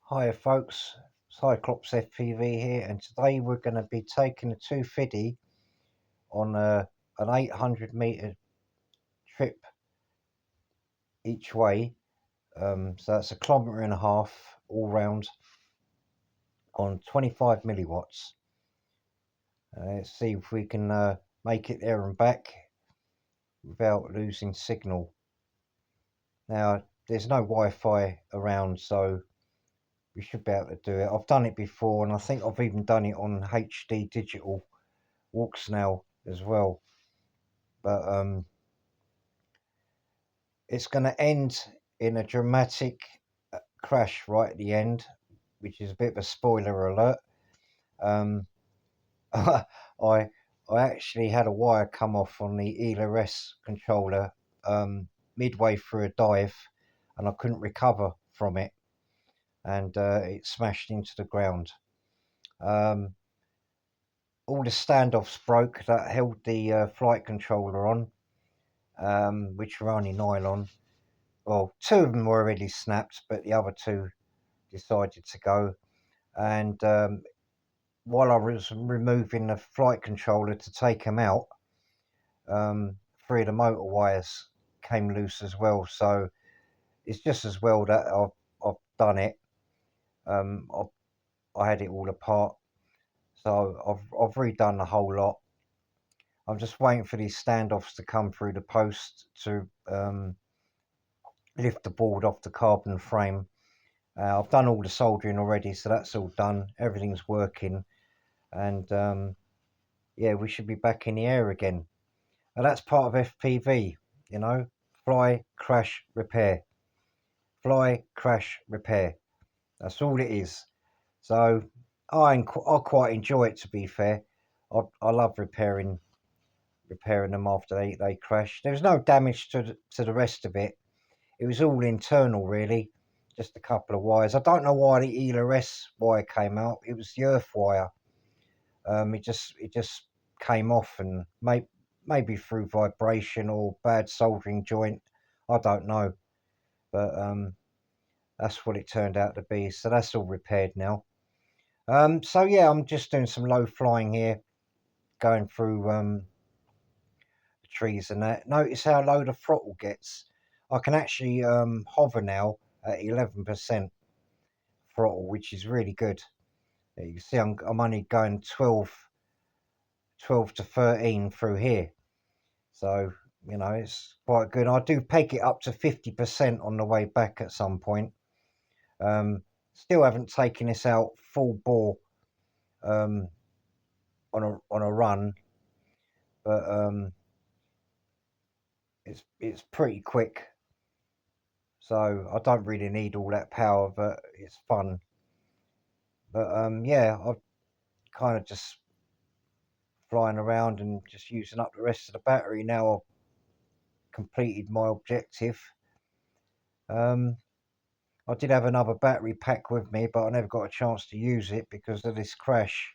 Hi folks, Cyclops FPV here, and today we're going to be taking a 250 on an 800-metre trip each way. So that's 1.5 kilometres all round on 25 milliwatts. Let's see if we can make it there and back without losing signal. Now, there's no Wi-Fi around, so we should be able to do it. I've done it before, and I think I've even done it on HD digital walks now as well. But it's going to end in a dramatic crash right at the end, which is a bit of a spoiler alert. I I actually had a wire come off on the ELRS controller midway through a dive, and I couldn't recover from it, and it smashed into the ground. All the standoffs broke that held the flight controller on, which were only nylon. Well, two of them were already snapped, but the other two decided to go. And while I was removing the flight controller to take them out, three of the motor wires came loose as well. So it's just as well that I've done it. I had it all apart, so I've redone the whole lot. I'm just waiting for these standoffs to come through the post to lift the board off the carbon frame. I've done all the soldering already, so that's all done. Everything's working, and yeah, we should be back in the air again. And that's part of FPV, you know, fly, crash, repair. Fly, crash, repair. That's all it is. So I quite enjoy it, to be fair. I love repairing them after they crash. There was no damage to the rest of it. It was all internal, really. Just a couple of wires. I don't know why the ELRS wire came out. It was the earth wire. It just came off, and maybe through vibration or bad soldering joint. I don't know, but that's what it turned out to be. So that's all repaired now. So yeah, I'm just doing some low flying here, going through the trees and that. Notice how low the throttle gets. I can actually hover now at 11% throttle, which is really good. You can see I'm only going 12 to 13 through here. So, you know, it's quite good. I do peg it up to 50% on the way back at some point. Still haven't taken this out full bore on a run, but it's pretty quick. So I don't really need all that power, but it's fun. But yeah, I've kind of just flying around and just using up the rest of the battery now. I've completed my objective. I did have another battery pack with me, but I never got a chance to use it because of this crash.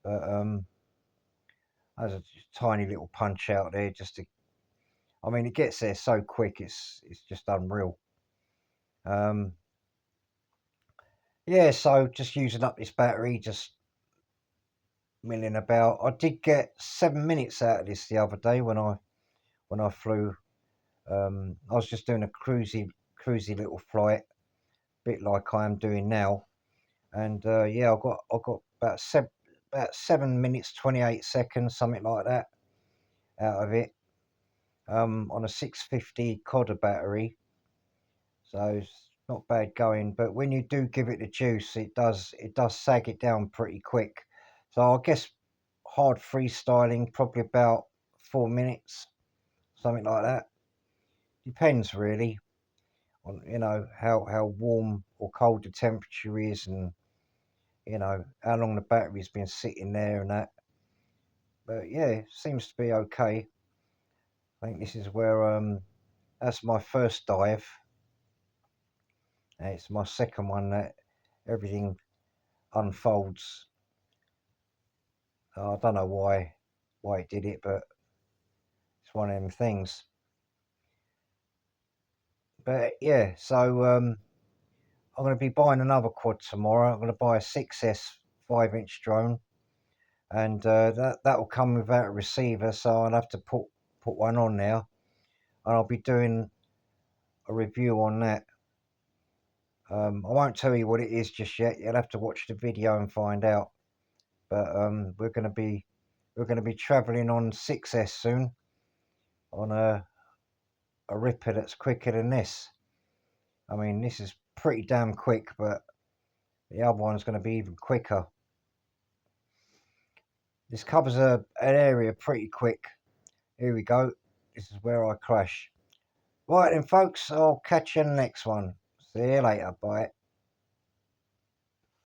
But there's a tiny little punch out there just to. I mean, it gets there so quick. It's just unreal. Um, yeah, so just using up this battery, just milling about. I did get 7 minutes out of this the other day when I flew. I was just doing a cruisy little flight, bit like I am doing now, and yeah, I got about 7 minutes 28 seconds, something like that, out of it. On a 650 Codder battery, so it's not bad going. But when you do give it the juice, it does sag it down pretty quick. So I guess hard freestyling probably about 4 minutes, something like that. Depends really on how warm or cold the temperature is, and how long the battery's been sitting there and that. But yeah, it seems to be okay. I think this is where that's my first dive. And it's my second one that everything unfolds. I don't know why it did it, but it's one of them things. But yeah, so I'm going to be buying another quad tomorrow. I'm going to buy a 6S 5-inch drone, and that will come without a receiver, so I'll have to put one on now, and I'll be doing a review on that. I won't tell you what it is just yet. You'll have to watch the video and find out. But we're going to be travelling on 6S soon, on a ripper that's quicker than this. I mean, this is pretty damn quick, but the other one's going to be even quicker. This covers an area pretty quick. Here we go. This is where I crash. Right then, folks, I'll catch you in the next one. See you later. Bye.